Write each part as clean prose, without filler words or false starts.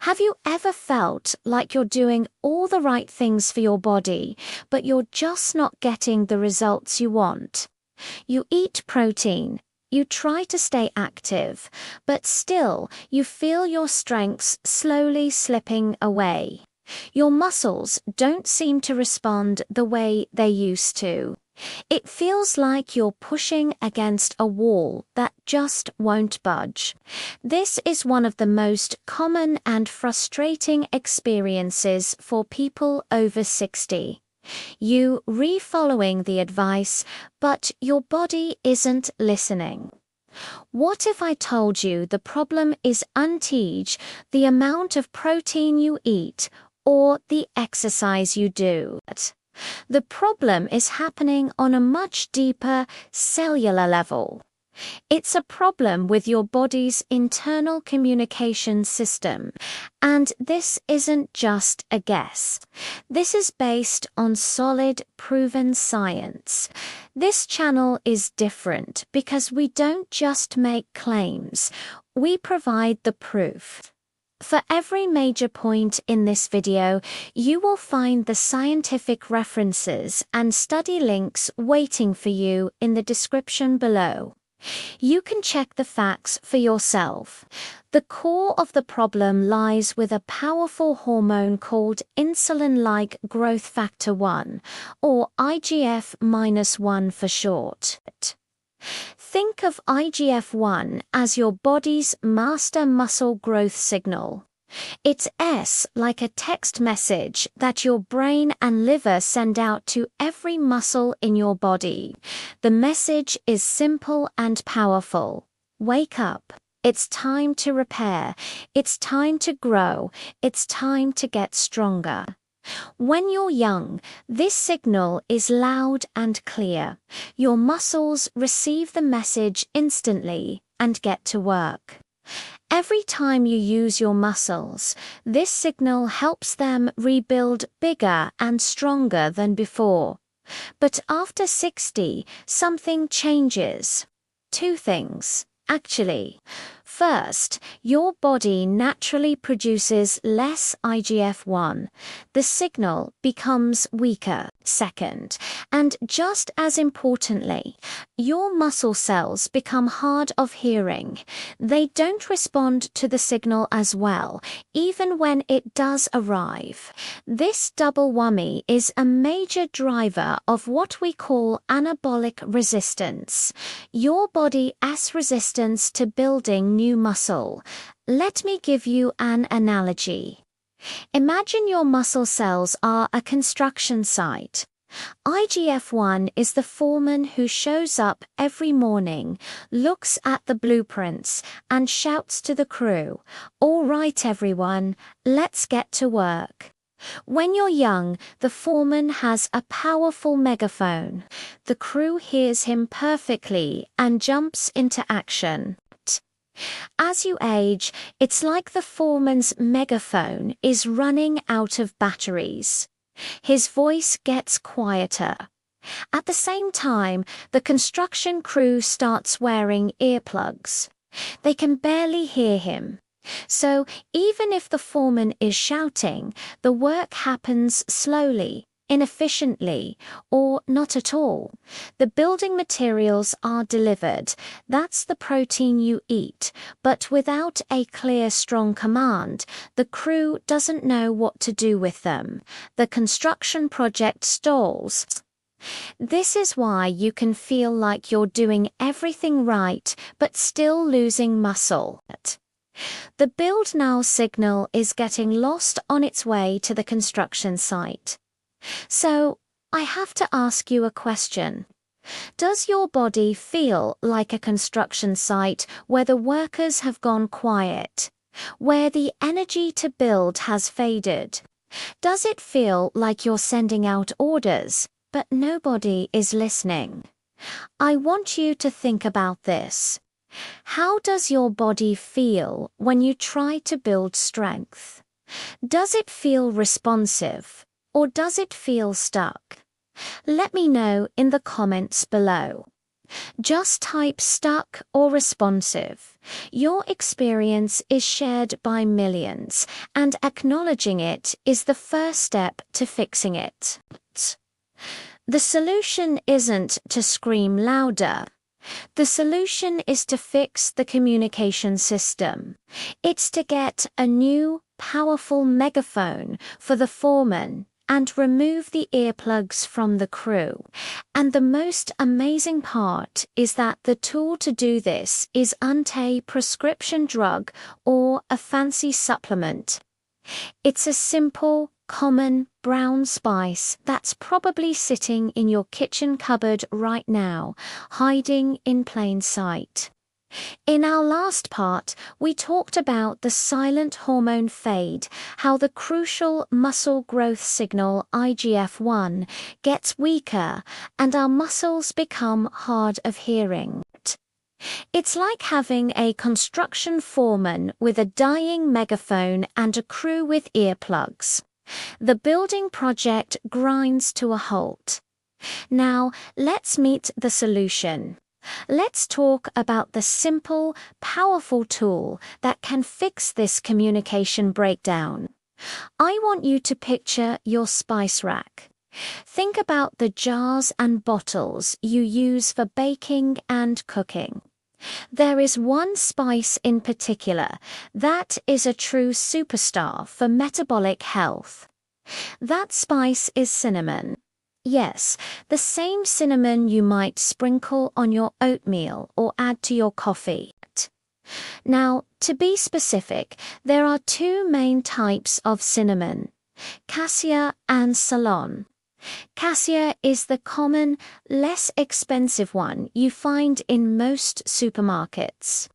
Have you ever felt like you're doing all the right things for your body, but you're just not getting the results you want? You eat protein, you try to stay active, but still you feel your strengths slowly slipping away. Your muscles don't seem to respond the way they used to. It feels like you're pushing against a wall that just won't budge. This is one of the most common and frustrating experiences for people over 60. You re-following the advice, but your body isn't listening. What if I told you the problem is unteach the amount of protein you eat or the exercise you do? The problem is happening on a much deeper cellular level. It's a problem with your body's internal communication system, and this isn't just a guess. This is based on solid, proven science. This channel is different because we don't just make claims, we provide the proof. For every major point in this video, you will find the scientific references and study links waiting for you in the description below. You can check the facts for yourself. The core of the problem lies with a powerful hormone called insulin-like growth factor 1, or IGF-1 for short. Think of IGF-1 as your body's master muscle growth signal. It's like a text message that your brain and liver send out to every muscle in your body. The message is simple and powerful. Wake up. It's time to repair. It's time to grow. It's time to get stronger. When you're young, this signal is loud and clear. Your muscles receive the message instantly and get to work. Every time you use your muscles, this signal helps them rebuild bigger and stronger than before. But after 60, something changes. Two things, actually. First, your body naturally produces less IGF-1. The signal becomes weaker. Second, and just as importantly, your muscle cells become hard of hearing. They don't respond to the signal as well, even when it does arrive. This double whammy is a major driver of what we call anabolic resistance. Your body's resistance to building new muscle. Let me give you an analogy. Imagine your muscle cells are a construction site. IGF-1 is the foreman who shows up every morning, looks at the blueprints, and shouts to the crew, "All right, everyone, let's get to work." When you're young, the foreman has a powerful megaphone. The crew hears him perfectly and jumps into action. As you age, it's like the foreman's megaphone is running out of batteries. His voice gets quieter. At the same time, the construction crew starts wearing earplugs. They can barely hear him. So even if the foreman is shouting, the work happens slowly, inefficiently, or not at all. The building materials are delivered. That's the protein you eat. But without a clear, strong command, the crew doesn't know what to do with them. The construction project stalls. This is why you can feel like you're doing everything right, but still losing muscle. The build now signal is getting lost on its way to the construction site. So, I have to ask you a question. Does your body feel like a construction site where the workers have gone quiet, where the energy to build has faded? Does it feel like you're sending out orders, but nobody is listening? I want you to think about this. How does your body feel when you try to build strength? Does it feel responsive? Or does it feel stuck? Let me know in the comments below. Just type stuck or responsive. Your experience is shared by millions, and acknowledging it is the first step to fixing it. The solution isn't to scream louder. The solution is to fix the communication system. It's to get a new, powerful megaphone for the foreman and remove the earplugs from the crew. And the most amazing part is that the tool to do this isn't a prescription drug or a fancy supplement. It's a simple, common brown spice that's probably sitting in your kitchen cupboard right now, hiding in plain sight. In our last part, we talked about the silent hormone fade, how the crucial muscle growth signal IGF-1 gets weaker and our muscles become hard of hearing. It's like having a construction foreman with a dying megaphone and a crew with earplugs. The building project grinds to a halt. Now, let's meet the solution. Let's talk about the simple, powerful tool that can fix this communication breakdown. I want you to picture your spice rack. Think about the jars and bottles you use for baking and cooking. There is one spice in particular that is a true superstar for metabolic health. That spice is cinnamon. Yes, the same cinnamon you might sprinkle on your oatmeal or add to your coffee. Now, to be specific, there are two main types of cinnamon: cassia and Ceylon. Cassia is the common, less expensive one you find in most supermarkets.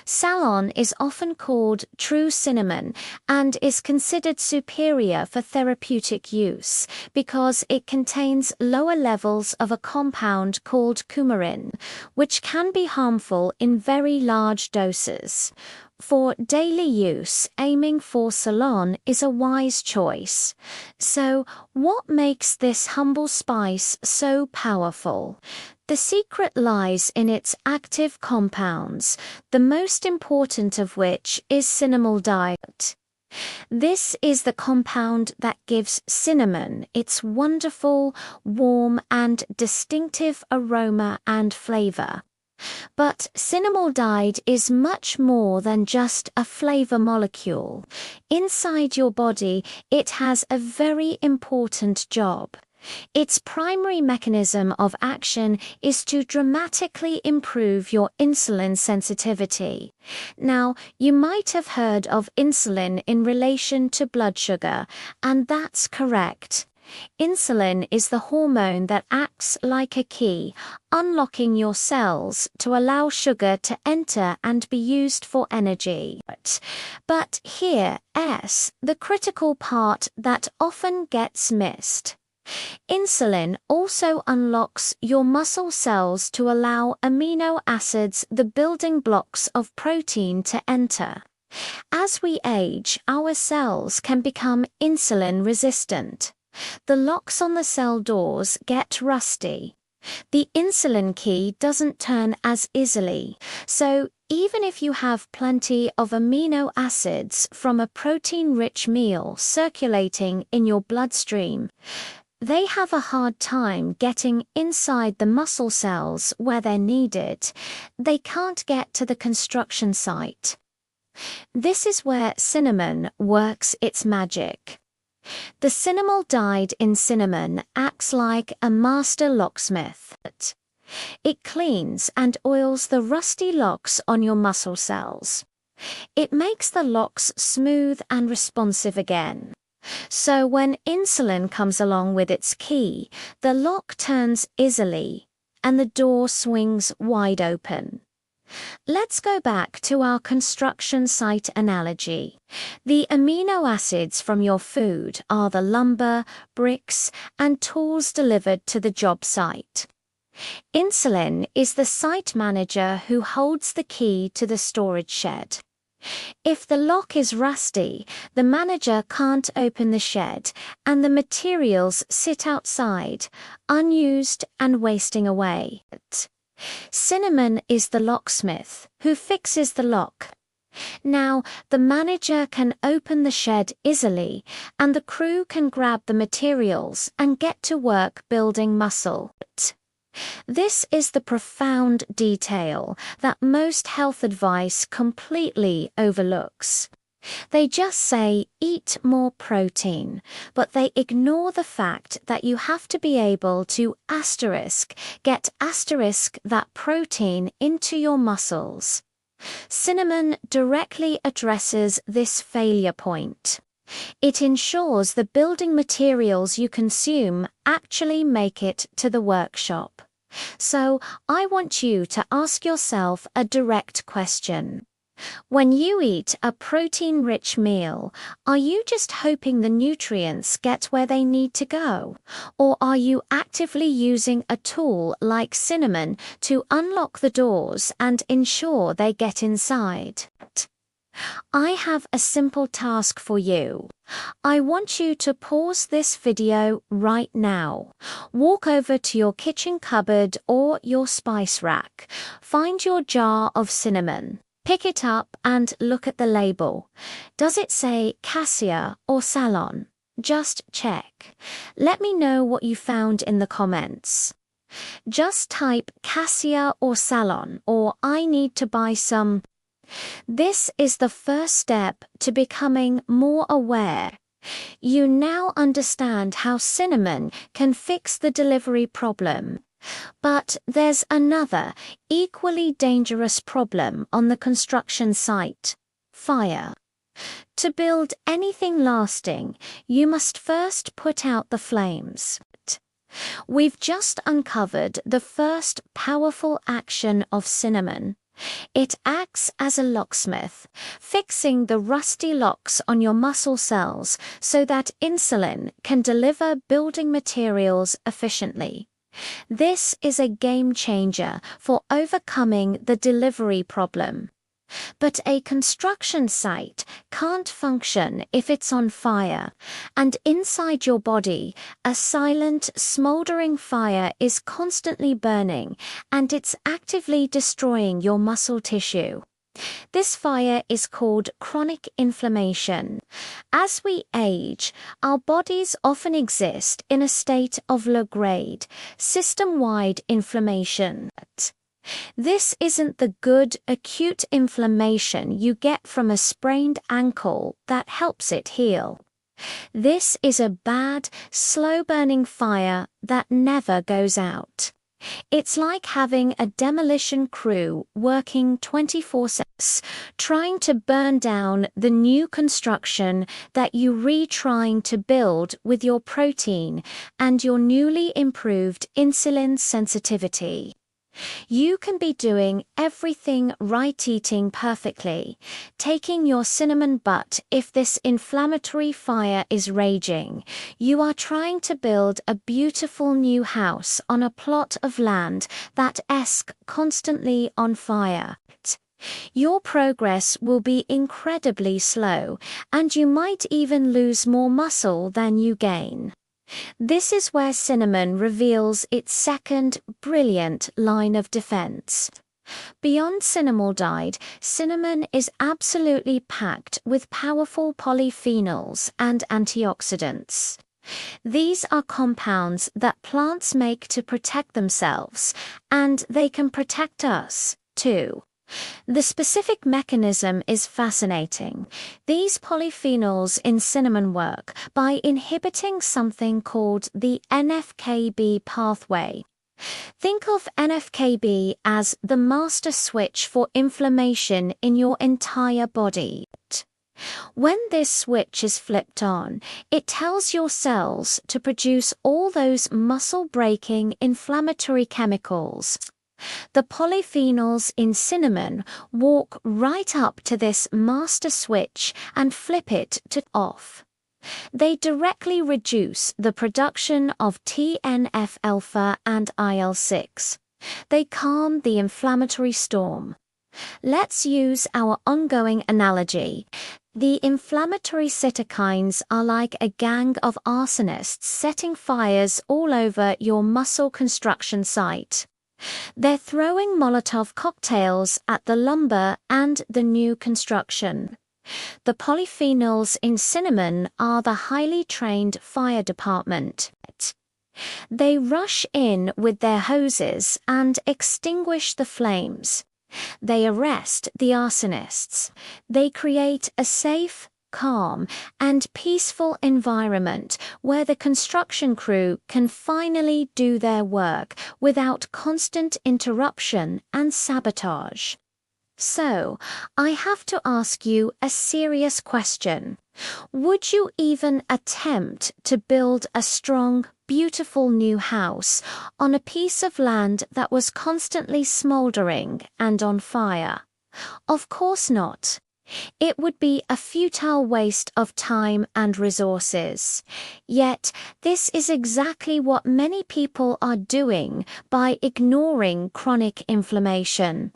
Ceylon is often called true cinnamon and is considered superior for therapeutic use because it contains lower levels of a compound called coumarin, which can be harmful in very large doses. For daily use, aiming for Ceylon is a wise choice. So, what makes this humble spice so powerful? The secret lies in its active compounds, the most important of which is cinnamaldehyd. This is the compound that gives cinnamon its wonderful, warm, and distinctive aroma and flavor. But cinnamaldehyd is much more than just a flavor molecule. Inside your body, it has a very important job. Its primary mechanism of action is to dramatically improve your insulin sensitivity. Now, you might have heard of insulin in relation to blood sugar, and that's correct. Insulin is the hormone that acts like a key, unlocking your cells to allow sugar to enter and be used for energy. But here's the critical part that often gets missed. Insulin also unlocks your muscle cells to allow amino acids, the building blocks of protein, to enter. As we age, our cells can become insulin resistant. The locks on the cell doors get rusty. The insulin key doesn't turn as easily, so even if you have plenty of amino acids from a protein-rich meal circulating in your bloodstream, they have a hard time getting inside the muscle cells where they're needed. They can't get to the construction site. This is where cinnamon works its magic. The cinnamaldehyd in cinnamon acts like a master locksmith. It cleans and oils the rusty locks on your muscle cells. It makes the locks smooth and responsive again. So when insulin comes along with its key, the lock turns easily and the door swings wide open. Let's go back to our construction site analogy. The amino acids from your food are the lumber, bricks, and tools delivered to the job site. Insulin is the site manager who holds the key to the storage shed. If the lock is rusty, the manager can't open the shed, and the materials sit outside, unused and wasting away. Cinnamon is the locksmith who fixes the lock. Now, the manager can open the shed easily, and the crew can grab the materials and get to work building muscle. This is the profound detail that most health advice completely overlooks. They just say, eat more protein, but they ignore the fact that you have to be able to get that protein into your muscles. Cinnamon directly addresses this failure point. It ensures the building materials you consume actually make it to the workshop. So, I want you to ask yourself a direct question. When you eat a protein-rich meal, are you just hoping the nutrients get where they need to go? Or are you actively using a tool like cinnamon to unlock the doors and ensure they get inside? I have a simple task for you. I want you to pause this video right now. Walk over to your kitchen cupboard or your spice rack. Find your jar of cinnamon. Pick it up and look at the label. Does it say cassia or Ceylon? Just check. Let me know what you found in the comments. Just type cassia or Ceylon or I need to buy some. This is the first step to becoming more aware. You now understand how cinnamon can fix the delivery problem. But there's another, equally dangerous problem on the construction site: fire. To build anything lasting, you must first put out the flames. We've just uncovered the first powerful action of cinnamon. It acts as a locksmith, fixing the rusty locks on your muscle cells so that insulin can deliver building materials efficiently. This is a game changer for overcoming the delivery problem. But a construction site can't function if it's on fire, and inside your body, a silent, smoldering fire is constantly burning, and it's actively destroying your muscle tissue. This fire is called chronic inflammation. As we age, our bodies often exist in a state of low-grade, system-wide inflammation. This isn't the good, acute inflammation you get from a sprained ankle that helps it heal. This is a bad, slow-burning fire that never goes out. It's like having a demolition crew working 24/7, trying to burn down the new construction that you're retrying to build with your protein and your newly improved insulin sensitivity. You can be doing everything right, eating perfectly, taking your cinnamon butt if this inflammatory fire is raging. You are trying to build a beautiful new house on a plot of land that is constantly on fire. Your progress will be incredibly slow, and you might even lose more muscle than you gain. This is where cinnamon reveals its second, brilliant line of defense. Beyond cinnamaldehyde, cinnamon is absolutely packed with powerful polyphenols and antioxidants. These are compounds that plants make to protect themselves, and they can protect us, too. The specific mechanism is fascinating. These polyphenols in cinnamon work by inhibiting something called the NF-κB pathway. Think of NF-κB as the master switch for inflammation in your entire body. When this switch is flipped on, it tells your cells to produce all those muscle-breaking inflammatory chemicals. The polyphenols in cinnamon walk right up to this master switch and flip it to off. They directly reduce the production of TNF-alpha and IL-6. They calm the inflammatory storm. Let's use our ongoing analogy. The inflammatory cytokines are like a gang of arsonists setting fires all over your muscle construction site. They're throwing Molotov cocktails at the lumber and the new construction. The polyphenols in cinnamon are the highly trained fire department. They rush in with their hoses and extinguish the flames. They arrest the arsonists. They create a safe, calm, and peaceful environment where the construction crew can finally do their work without constant interruption and sabotage. So, I have to ask you a serious question. Would you even attempt to build a strong, beautiful new house on a piece of land that was constantly smoldering and on fire? Of course not. It would be a futile waste of time and resources. Yet, this is exactly what many people are doing by ignoring chronic inflammation.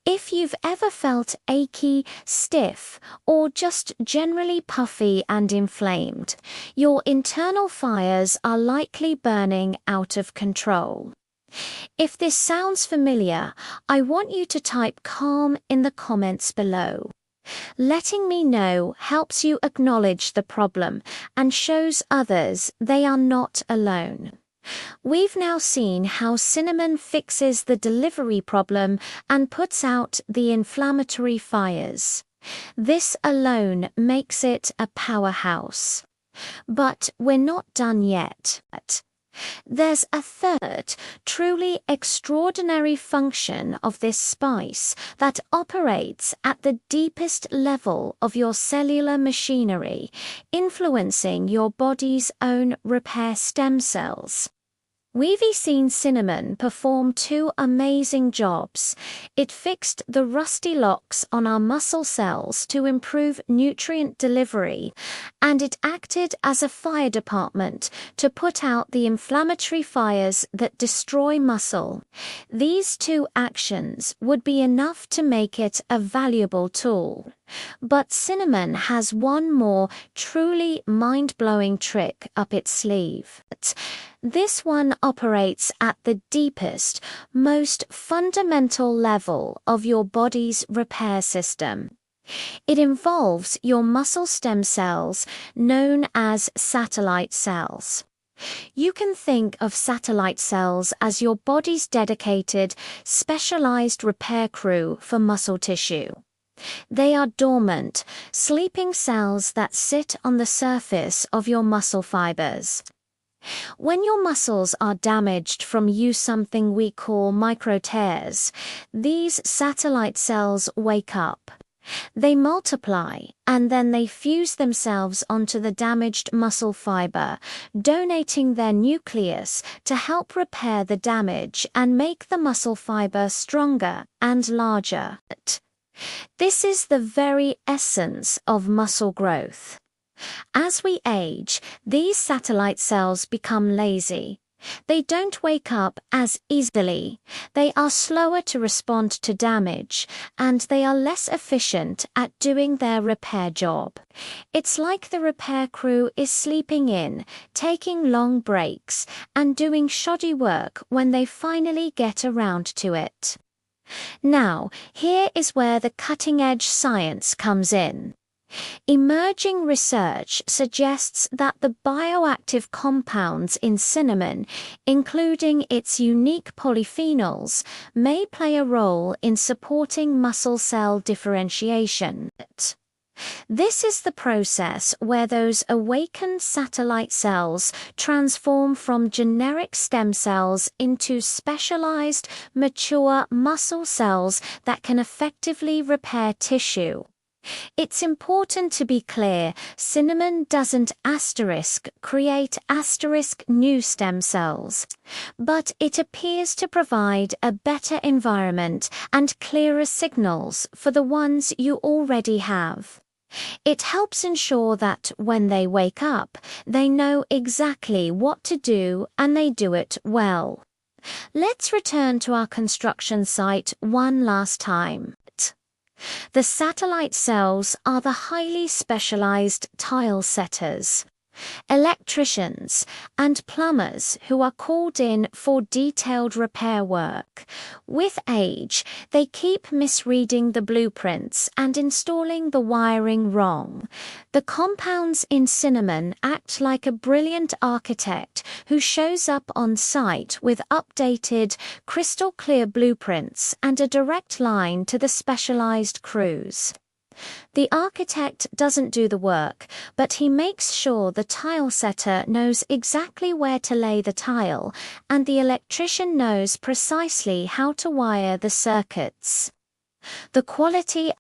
If you've ever felt achy, stiff, or just generally puffy and inflamed, your internal fires are likely burning out of control. If this sounds familiar, I want you to type calm in the comments below. Letting me know helps you acknowledge the problem and shows others they are not alone. We've now seen how cinnamon fixes the delivery problem and puts out the inflammatory fires. This alone makes it a powerhouse. But we're not done yet. There's a third, truly extraordinary function of this spice that operates at the deepest level of your cellular machinery, influencing your body's own repair stem cells. We've seen cinnamon perform two amazing jobs. It fixed the rusty locks on our muscle cells to improve nutrient delivery, and it acted as a fire department to put out the inflammatory fires that destroy muscle. These two actions would be enough to make it a valuable tool. But cinnamon has one more truly mind-blowing trick up its sleeve. This one operates at the deepest, most fundamental level of your body's repair system. It involves your muscle stem cells, known as satellite cells. You can think of satellite cells as your body's dedicated, specialized repair crew for muscle tissue. They are dormant, sleeping cells that sit on the surface of your muscle fibers. When your muscles are damaged from something we call micro tears, these satellite cells wake up. They multiply, and then they fuse themselves onto the damaged muscle fiber, donating their nucleus to help repair the damage and make the muscle fiber stronger and larger. This is the very essence of muscle growth. As we age, these satellite cells become lazy. They don't wake up as easily, they are slower to respond to damage, and they are less efficient at doing their repair job. It's like the repair crew is sleeping in, taking long breaks, and doing shoddy work when they finally get around to it. Now, here is where the cutting-edge science comes in. Emerging research suggests that the bioactive compounds in cinnamon, including its unique polyphenols, may play a role in supporting muscle cell differentiation. This is the process where those awakened satellite cells transform from generic stem cells into specialized, mature muscle cells that can effectively repair tissue. It's important to be clear, cinnamon doesn't create new stem cells, but it appears to provide a better environment and clearer signals for the ones you already have. It helps ensure that when they wake up, they know exactly what to do and they do it well. Let's return to our construction site one last time. The satellite cells are the highly specialized tile setters. Electricians and plumbers who are called in for detailed repair work. With age, they keep misreading the blueprints and installing the wiring wrong. The compounds in cinnamon act like a brilliant architect who shows up on site with updated, crystal clear blueprints and a direct line to the specialized crews. The architect doesn't do the work, but he makes sure the tile setter knows exactly where to lay the tile, and the electrician knows precisely how to wire the circuits. The quality